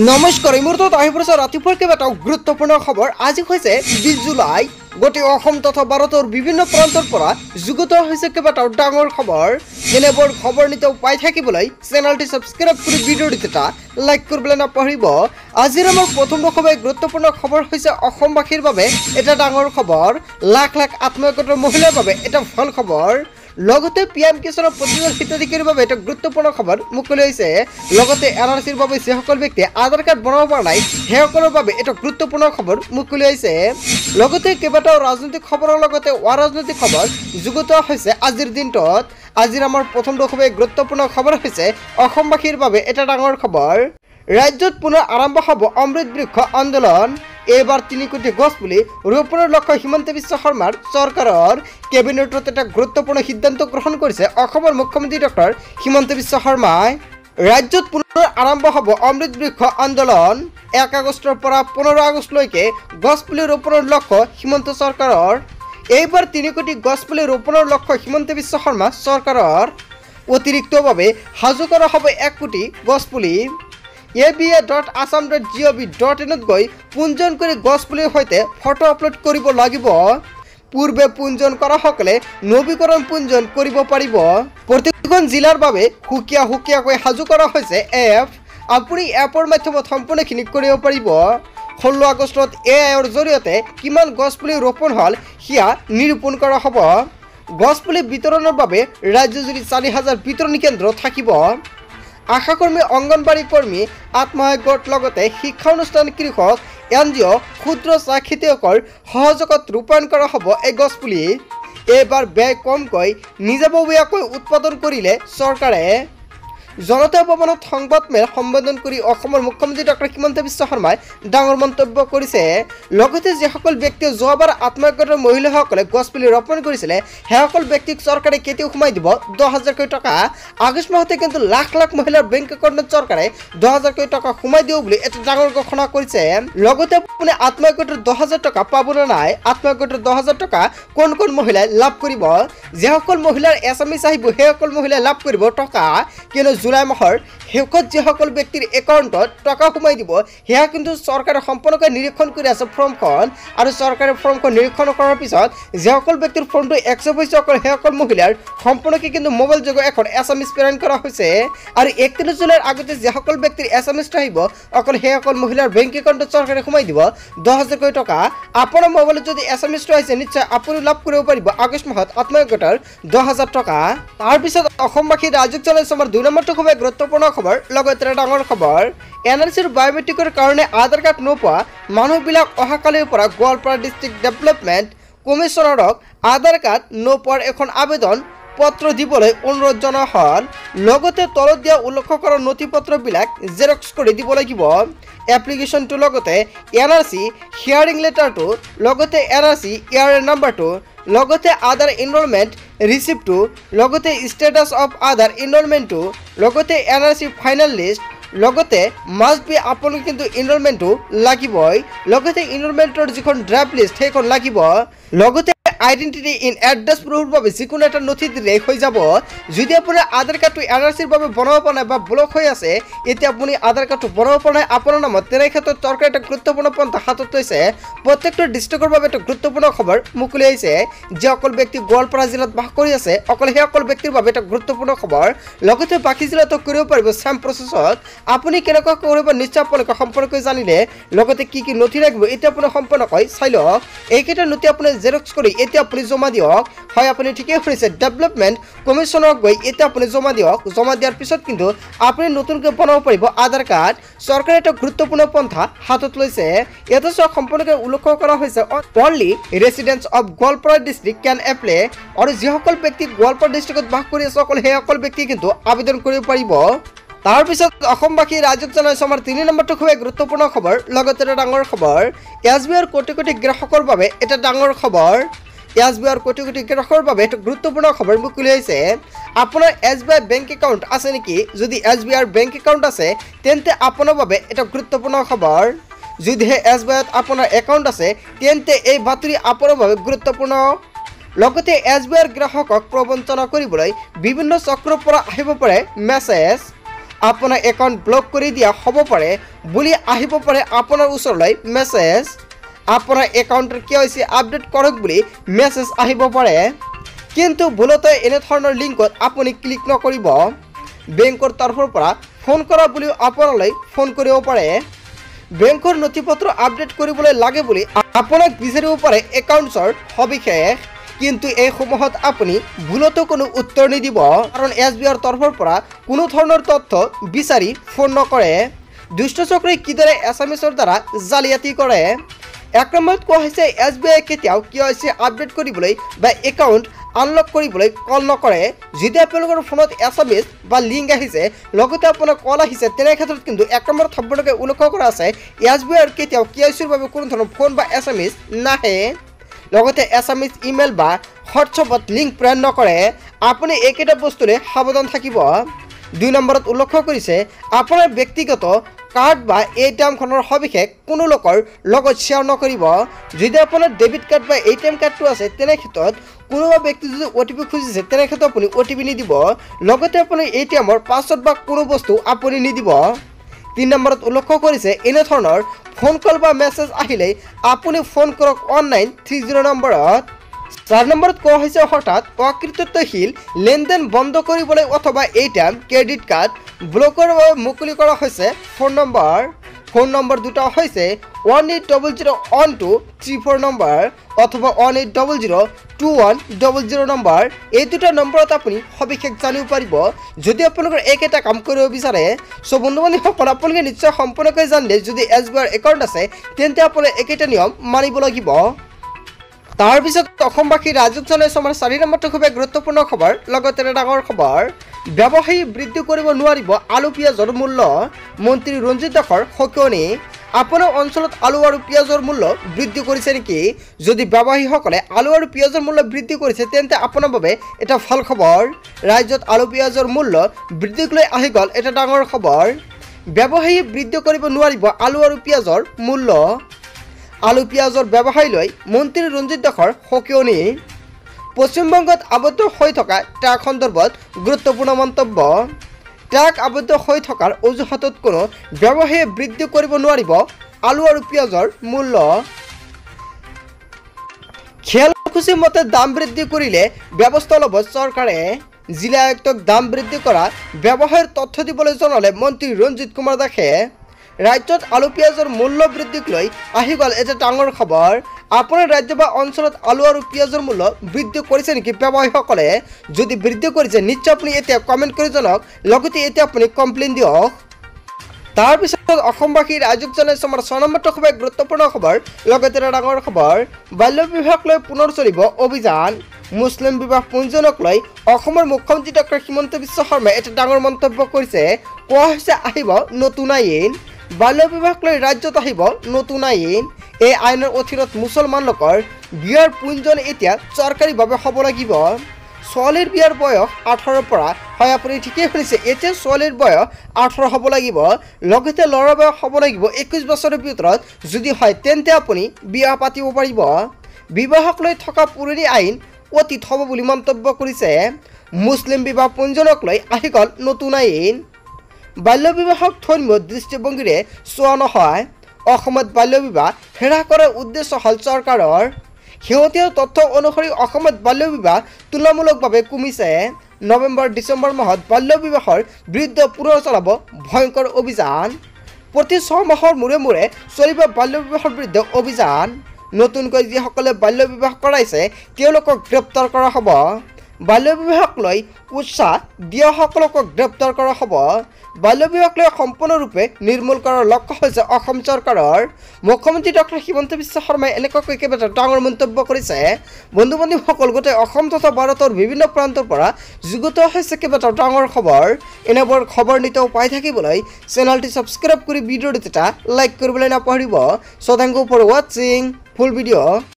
নমস্কাৰ এই মুহূৰ্তত আহি পৰিছে ৰাতিপুৱাৰ কেইবাটাও গুৰুত্বপূৰ্ণ খবৰ। আজি হৈছে 20 জুলাই। গোটেই অসম তথা ভাৰতৰ বিভিন্ন প্ৰান্তৰ পৰা যুগুত হৈছে কেইবাটাও ডাঙৰ খবৰ। এনেবোৰ খবৰ নিতেও পাই থাকিবলৈ চেনেলটি সাবস্ক্ৰাইব কৰি ভিডিঅ'টো এটা লাইক কৰিবলৈ নাপাহৰিব। আজিৰ আমাৰ প্ৰথম গুৰুত্বপূৰ্ণ খবৰ হৈছে অসমবাসীৰ বাবে এটা ডাঙৰ খবৰ। লাখ লাখ আত্মহত্যা মহিলাৰ বাবে এটা ভাল খবৰ। লগতে পিএম কিষাণৰ প্ৰতিজন হিতাধিকাৰীৰ বাবে এটা গুৰুত্বপূৰ্ণ খবৰ মুকলি হৈছে। লগতে এনআৰচিৰ বাবে যিসকল ব্যক্তিয়ে আধাৰ কাৰ্ড বনাব পৰা নাই সেইসকলৰ বাবে এটা গুৰুত্বপূৰ্ণ খবৰ মুকলি হৈছে। লগতে কেইবাটাও ৰাজনৈতিক খবৰৰ লগতে অৰাজনৈতিক খবৰ যুগুত হৈছে আজিৰ দিনটোত। আজিৰ আমাৰ প্ৰথম গুৰুত্বপূৰ্ণ খবৰ হৈছে অসমবাসীৰ বাবে এটা ডাঙৰ খবৰ। ৰাজ্যত পুনৰ আৰম্ভ হ'ব অমৃত বৃক্ষ আন্দোলন। এইবাৰ 3 কোটি গছ পুলি ৰোপণৰ লক্ষ্য হিমন্ত বিশ্ব শৰ্মাৰ চৰকাৰৰ। কেবিনেটত এটা গুৰুত্বপূৰ্ণ সিদ্ধান্ত গ্ৰহণ কৰিছে অসমৰ মুখ্যমন্ত্ৰী ডক্টৰ হিমন্ত বিশ্ব শৰ্মাই। ৰাজ্যত পুনৰ আৰম্ভ হ'ব অমৃত বৃক্ষ আন্দোলন। 1 আগষ্টৰ পৰা 15 আগষ্টলৈকে গছ পুলি ৰোপণৰ লক্ষ্য হিমন্ত চৰকাৰৰ। এইবাৰ 3 কোটি গছ পুলি ৰোপণৰ লক্ষ্য হিমন্ত বিশ্ব শৰ্মা চৰকাৰৰ। অতিৰিক্তভাৱে সাজু কৰা হ'ব 1 কোটি গছ পুলি। aba.assam.gov.in গৈ পঞ্জীয়ন কৰি গছ পুলিৰ সৈতে ফটো আপলোড কৰিব লাগিব। পূৰ্বে পঞ্জীয়ন কৰা সকলে নৱীকৰণ পঞ্জীয়ন কৰিব পাৰিব। প্ৰতিখন জিলাৰ বাবে সুকীয়াকৈ সাজু কৰা হৈছে এপ। আপুনি এপৰ মাধ্যমত সম্পূৰ্ণখিনি কৰিব পাৰিব। 16 আগষ্টত এআইৰ জৰিয়তে কিমান গছ পুলি ৰোপণ হ'ল সেয়া নিৰূপণ কৰা হ'ব। গছ পুলি বিতৰণৰ বাবে ৰাজ্যজুৰি 40,000 বিতৰণী কেন্দ্ৰ থাকিব। আশাকৰ্মী, অংগনবাড়ী কৰ্মী, আত্মসহায়ক গোট লগতে শিক্ষা অনুষ্ঠান, কৃষক, NGO, ক্ষুদ্ৰ চাহ খেতিয়কৰ সহযোগত ৰূপায়ণ কৰা হ'ব এই গছপুলি। এইবাৰ ব্যয় কমকৈ নিজাববীয়াকৈ উৎপাদন কৰিলে চৰকাৰে। জনতা ভৱনত সংবাদমেল সম্বোধন কৰি অসমৰ মুখ্যমন্ত্ৰী ডক্টৰ হিমন্ত বিশ্ব শৰ্মাই ডাঙৰ মন্তব্য কৰিছে। লগতে যিসকল ব্যক্তিয়ে যোৱাবাৰ আত্মহত্যা মহিলাসকলে গছপুলি ৰোপণ কৰিছিলে সেইসকল ব্যক্তিক চৰকাৰে কেতিয়াও সোমাই দিব 10,000 টকা। আগষ্ট মাহতে কিন্তু লাখ লাখ মহিলাৰ বেংক একাউণ্টত চৰকাৰে 10,000 টকা সোমাই দিব বুলি এটা ডাঙৰ ঘোষণা কৰিছে। লগতে আপুনি আত্মহত্যাৰ 10,000 টকা পাবলৈ নাই। আত্মহত্যাৰ 10,000 টকা কোন কোন মহিলাই লাভ কৰিব? যিসকল মহিলাৰ এছএমএছ আহিব সেইসকল মহিলাই লাভ কৰিব টকা। কিন্তু জুলাই মাহৰ শেষত যিসকল ব্যক্তিৰ একাউণ্টত টকা সোমাই দিব সেয়া কিন্তু চৰকাৰে সম্পূৰ্ণকৈ নিৰীক্ষণ কৰি আছে ফৰ্মখন। আৰু চৰকাৰে ফৰ্মখন নিৰীক্ষণ কৰাৰ পিছত যিসকল ব্যক্তিৰ ফৰ্মটো একচেপ্ট হৈছে অকল সেইসকল মহিলাৰ সম্পূৰ্ণকৈ কিন্তু মোবাইল যোগে এখন এছএমএছ প্ৰেৰণ কৰা হৈছে। আৰু 31 জুলাইৰ আগতে যিসকল ব্যক্তিৰ এছএমএছটো আহিব অকল সেইসকল মহিলাৰ বেংক একাউণ্টত চৰকাৰে সোমাই দিব 10,000 টকা। আপোনাৰ মোবাইলত যদি এছএমএছটো আহিছে নিশ্চয় আপুনি লাভ কৰিব পাৰিব আগষ্ট মাহত আত্মহত্যাৰ 10,000 টকা। তাৰপিছত অসমবাসী ৰাজ্যক জনাইছে আমাৰ 2 নম্বৰটো খুব গুৰুত্বপূৰ্ণ খবৰ। লগতে ডাঙৰ খবৰ, এনআৰচিৰ বায়োমেট্ৰিকৰ কাৰণে আধাৰ কাৰ্ড নোপোৱা মানুহবিলাক অহাকালিৰ পৰা গোৱালপাৰা ডিষ্ট্ৰিক্ট ডেভেলপমেণ্ট কমিশ্যনাৰক আধাৰ কাৰ্ড নোপোৱাৰ এখন আবেদন পত্ৰ দিবলৈ অনুৰোধ জনোৱা হ'ল। লগতে তলত দিয়া উল্লেখ কৰা নথিপত্ৰবিলাক জেৰক্স কৰি দিব লাগিব। এপ্লিকেশ্যনটো লগতে এনআৰচি হিয়াৰিং লেটাৰটো, লগতে এনআৰচি ইয়াৰ নাম্বাৰটো, লগতে আধাৰ এনৰলমেণ্ট ৰিচিপ্টটো, লগতে ষ্টেটাছ অফ আধাৰ এনৰলমেণ্টটো, লগতে এনআৰচি ফাইনেল লিষ্ট, লগতে মাষ্ট বি আপোনালোকে কিন্তু এনৰলমেণ্টটো লাগিবই। লগতে এনৰলমেণ্টৰ যিখন ড্ৰাফ্ট লিষ্ট সেইখন লাগিব। লগতে আইডেণ্টিটি ইন এড্ৰেছ প্ৰুফৰ বাবে যিকোনো এটা নথি দিলে হৈ যাব। যদি আপোনাৰ আধাৰ কাৰ্ডটো এনআৰচিৰ বাবে বনাব পৰা নাই বা ব্লক হৈ আছে, এতিয়া আপুনি আধাৰ কাৰ্ডটো বনাব পৰা নাই আপোনাৰ নামত, তেনে ক্ষেত্ৰত চৰকাৰে এটা গুৰুত্বপূৰ্ণ পন্থা হাতত লৈছে। প্ৰত্যেকটো ডিষ্ট্ৰিক্টৰ বাবে এটা গুৰুত্বপূৰ্ণ খবৰ মুকলি আহিছে। যিসকল ব্যক্তি গোৱালপাৰা জিলাত বাস কৰি আছে অকল সেইসকল ব্যক্তিৰ বাবে এটা গুৰুত্বপূৰ্ণ খবৰ। লগতে বাকী জিলাতো কৰিব পাৰিব চেম প্ৰচেছত। আপুনি কেনেকুৱা কৰিব নিশ্চয় আপোনালোকে সম্পূৰ্ণকৈ জানিলে। লগতে কি কি নথি লাগিব এতিয়া আপুনি সম্পূৰ্ণকৈ চাই লওক। এইকেইটা নথি আপুনি জেৰক্স কৰি এতিয়া আপুনি জমা দিয়ক। হয়, আপুনি ঠিকেই শুনিছে, ডেভেলপমেণ্ট কমিশ্যনক গৈ এতিয়া আপুনি জমা দিয়ক। জমা দিয়াৰ পিছত কিন্তু আপুনি নতুনকৈ বনাব পাৰিব আধাৰ কাৰ্ড। চৰকাৰে এটা গুৰুত্বপূৰ্ণ পন্থা হাতত লৈছে। ইয়াতে সম্পূৰ্ণকৈ উল্লেখ কৰা হৈছে only residents of Goalpara district can apply. আৰু যিসকল ব্যক্তি গোৱালপাৰা ডিষ্ট্ৰিক্টত বাস কৰি আছে অকল সেইসকল ব্যক্তি কিন্তু আবেদন কৰিব পাৰিব। তাৰপিছত অসমবাসী ৰাজ্যক জনাইছো আমাৰ 3 নম্বৰটো খুব গুৰুত্বপূৰ্ণ খবৰ। লগতে এটা ডাঙৰ খবৰ, SBIৰ কোটি কোটি গ্ৰাহকৰ বাবে এটা ডাঙৰ খবৰ। SBIৰ কোটি কোটি গ্ৰাহকৰ বাবে এটা গুৰুত্বপূৰ্ণ খবৰ মুকলি হৈছে। আপোনাৰ SBI বেংক একাউণ্ট আছে নেকি? যদি SBIৰ বেংক একাউণ্ট আছে তেন্তে আপোনাৰ বাবে এটা গুৰুত্বপূৰ্ণ খবৰ। যদিহে SBIত আপোনাৰ একাউণ্ট আছে তেন্তে এই বাতৰি আপোনাৰ বাবে গুৰুত্বপূৰ্ণ। লগতে SBIৰ গ্ৰাহকক প্ৰবঞ্চনা কৰিবলৈ বিভিন্ন চক্ৰৰ পৰা আহিব পাৰে মেছেজ। আপোনাৰ একাউণ্ট ব্লক কৰি দিয়া হ'ব পাৰে বুলি আহিব পাৰে আপোনাৰ ওচৰলৈ মেছেজ। আপোনাৰ একাউণ্টৰ KYC আপডেট কৰক বুলি মেছেজ আহিব পাৰে, কিন্তু ভুলতে এনেধৰণৰ লিংকত আপুনি ক্লিক নকৰিব। বেংকৰ তৰফৰ পৰা ফোন কৰা বুলিও আপোনালৈ ফোন কৰিব পাৰে। বেংকৰ নথিপত্ৰ আপডেট কৰিবলৈ লাগে বুলি আপোনাক বিচাৰিব পাৰে একাউণ্টছৰ সবিশেষ, কিন্তু এইসমূহত আপুনি ভুলতো কোনো উত্তৰ নিদিব, কাৰণ SBIৰ তৰফৰ পৰা কোনো ধৰণৰ তথ্য বিচাৰি ফোন নকৰে। দুষ্ট চক্ৰই কিদৰে SMS-ৰ দ্বাৰা জালিয়াতি কৰে। 1 নম্বৰত কোৱা হৈছে SBI কেতিয়াও KYC আপডেট কৰিবলৈ বা একাউণ্ট আনলক কৰিবলৈ কল নকৰে। যদি আপোনালোকৰ ফোনত SMS বা লিংক আহিছে, লগতে আপোনাৰ কল আহিছে, তেনে ক্ষেত্ৰত কিন্তু 1 নম্বৰত সম্পূৰ্ণকৈ উল্লেখ কৰা আছে SBIৰ কেতিয়াও KYCৰ বাবে কোনো ধৰণৰ ফোন বা SMS নাহে। লগতে SMS, ইমেইল বা হোৱাটছএপত লিংক প্ৰেৰণ নকৰে। আপুনি এইকেইটা বস্তুৰে সাৱধান থাকিব। 2 নম্বৰত উল্লেখ কৰিছে আপোনাৰ ব্যক্তিগত কাৰ্ড বা ATM-খনৰ সবিশেষ কোনো লোকৰ লগত শ্বেয়াৰ নকৰিব। যদি আপোনাৰ ডেবিট কাৰ্ড বা ATM কাৰ্ডটো আছে, তেনে ক্ষেত্ৰত কোনোবা ব্যক্তি যদি OTP খুজিছে, তেনে ক্ষেত্ৰত আপুনি OTP নিদিব। লগতে আপুনি ATM-ৰ পাছৱৰ্ড বা কোনো বস্তু আপুনি নিদিব। 3 নম্বৰত উল্লেখ কৰিছে এনেধৰণৰ ফোন কল বা মেছেজ আহিলে আপুনি ফোন কৰক অনলাইন 30 নম্বৰত। 4 নম্বৰত কোৱা হৈছে হঠাৎ অকৃতত্বশীল লেনদেন বন্ধ কৰিবলৈ অথবা ATM, ক্ৰেডিট কাৰ্ড ব্লকৰ বাবে মুকলি কৰা হৈছে ফোন নম্বৰ। ফোন নম্বৰ দুটা হৈছে 18001234 নম্বৰ অথবা 18002100 নম্বৰ। এই দুটা নম্বৰত আপুনি সবিশেষ জানিব পাৰিব যদি আপোনালোকৰ একেটা কাম কৰিব বিচাৰে। চ' বন্ধু বান্ধৱীসকল, আপোনালোকে নিশ্চয় সম্পূৰ্ণকৈ জানিলে যদি SBIৰ একাউণ্ট আছে তেন্তে আপুনি একেটা নিয়ম মানিব লাগিব। তাৰপিছত অসমবাসী ৰাইজক জনাইছোঁ আমাৰ 4 নম্বৰটো খুবেই গুৰুত্বপূৰ্ণ খবৰ, লগতে এটা ডাঙৰ খবৰ। ব্যৱসায়ী বৃদ্ধি কৰিব নোৱাৰিব আলু পিঁয়াজৰ মূল্য, মন্ত্ৰী ৰঞ্জিত দাসৰ সকিয়নি। আপোনাৰ অঞ্চলত আলু আৰু পিঁয়াজৰ মূল্য বৃদ্ধি কৰিছে নেকি? যদি ব্যৱসায়ীসকলে আলু আৰু পিঁয়াজৰ মূল্য বৃদ্ধি কৰিছে তেন্তে আপোনাৰ বাবে এটা ভাল খবৰ। ৰাজ্যত আলু পিঁয়াজৰ মূল্য বৃদ্ধিক লৈ আহি গ'ল এটা ডাঙৰ খবৰ। ব্যৱসায়ী বৃদ্ধি কৰিব নোৱাৰিব আলু আৰু পিঁয়াজৰ মূল্য। আলু পিঁয়াজৰ ব্যৱসায় লৈ মন্ত্ৰী ৰঞ্জিত দাসৰ সকিয়নি। পশ্চিমবংগত আবদ্ধ হৈ থকা ট্ৰাক সন্দৰ্ভত গুৰুত্বপূৰ্ণ মন্তব্য। ট্ৰাক আবদ্ধ হৈ থকাৰ অজুহাতত কোনো ব্যৱসায়ীয়ে বৃদ্ধি কৰিব নোৱাৰিব আলু আৰু পিঁয়াজৰ মূল্য। খেয়ালখুচি মতে দাম বৃদ্ধি কৰিলে ব্যৱস্থা ল'ব চৰকাৰে। জিলা আয়ুক্তক দাম বৃদ্ধি কৰা ব্যৱসায়ীৰ তথ্য দিবলৈ জনালে মন্ত্ৰী ৰঞ্জিত কুমাৰ দাসে। ৰাজ্যত আলু পিঁয়াজৰ মূল্য বৃদ্ধিক লৈ আহি গ'ল এটা ডাঙৰ খবৰ। আপোনাৰ ৰাজ্য বা অঞ্চলত আলু আৰু পিঁয়াজৰ মূল্য বৃদ্ধি কৰিছে নেকি ব্যৱসায়ীসকলে? যদি বৃদ্ধি কৰিছে নিশ্চয় আপুনি এতিয়া কমেণ্ট কৰি জনাওক, লগতে এতিয়া আপুনি কমপ্লেইন দিয়ক। তাৰপিছত অসমবাসী ৰাইজক জনাইছোঁ আমাৰ 6 নম্বৰটো খুবেই গুৰুত্বপূৰ্ণ খবৰ, লগতে এটা ডাঙৰ খবৰ। বাল্য বিবাহক লৈ পুনৰ চলিব অভিযান। মুছলিম বিবাহ পঞ্জীয়নক লৈ অসমৰ মুখ্যমন্ত্ৰী ডক্টৰ হিমন্ত বিশ্ব শৰ্মাই এটা ডাঙৰ মন্তব্য কৰিছে। কোৱা হৈছে আহিব নতুন আইন। বাল্য বিবাহক লৈ ৰাজ্যত আহিব নতুন আইন। এই আইনৰ অধীনত মুছলমান লোকৰ বিয়াৰ পঞ্জীয়ন এতিয়া চৰকাৰীভাৱে হ'ব লাগিব। ছোৱালীৰ বিয়াৰ বয়স 18ৰ পৰা, হয় আপুনি ঠিকেই শুনিছে, এতিয়া ছোৱালীৰ বয়স 18 হ'ব লাগিব। লগতে ল'ৰাৰ বয়স হ'ব লাগিব 21 বছৰৰ ভিতৰত। যদি হয় তেন্তে আপুনি বিয়া পাতিব পাৰিব। বিবাহক লৈ থকা পুৰণি আইন অতীত হ'ব বুলি মন্তব্য কৰিছে। মুছলিম বিবাহ পঞ্জীয়নক লৈ আহি গ'ল নতুন আইন। বাল্য বিবাহক ধৰ্মীয় দৃষ্টিভংগীৰে চোৱা নহয়। অসমত বাল্য বিবাহ হ্ৰাস কৰাৰ উদ্দেশ্য হ'ল চৰকাৰৰ। শেহতীয়া তথ্য অনুসৰি অসমত বাল্য বিবাহ তুলনামূলকভাৱে কমিছে। নৱেম্বৰ-ডিচেম্বৰ মাহত বাল্য বিবাহৰ বিৰুদ্ধে পুনৰ চলাব ভয়ংকৰ অভিযান। প্ৰতি 6 মাহৰ মূৰে মূৰে চলিব বাল্য বিবাহৰ বিৰুদ্ধে অভিযান। নতুনকৈ যিসকলে বাল্য বিবাহ কৰাইছে তেওঁলোকক গ্ৰেপ্তাৰ কৰা হ'ব। বাল্য বিবাহক লৈ উৎসাহ দিয়াসকলকো গ্ৰেপ্তাৰ কৰা হ'ব। বাল্য বিবাহক লৈ সম্পূৰ্ণৰূপে নিৰ্মূল কৰাৰ লক্ষ্য হৈছে অসম চৰকাৰৰ। মুখ্যমন্ত্ৰী ডক্টৰ হিমন্ত বিশ্ব শৰ্মাই এনেকুৱাকৈ কেইবাটাও ডাঙৰ মন্তব্য কৰিছে। বন্ধু বান্ধৱীসকল, গোটেই অসম তথা ভাৰতৰ বিভিন্ন প্ৰান্তৰ পৰা যুগুত হৈছে কেইবাটাও ডাঙৰ খবৰ। এনেবোৰ খবৰ নিতৌ পাই থাকিবলৈ চেনেলটি ছাবস্ক্ৰাইব কৰি ভিডিঅ'টো এটা লাইক কৰিবলৈ নাপাহৰিব। চ' থেংক ইউ ফৰ ৱাচিং ফুল ভিডিঅ'।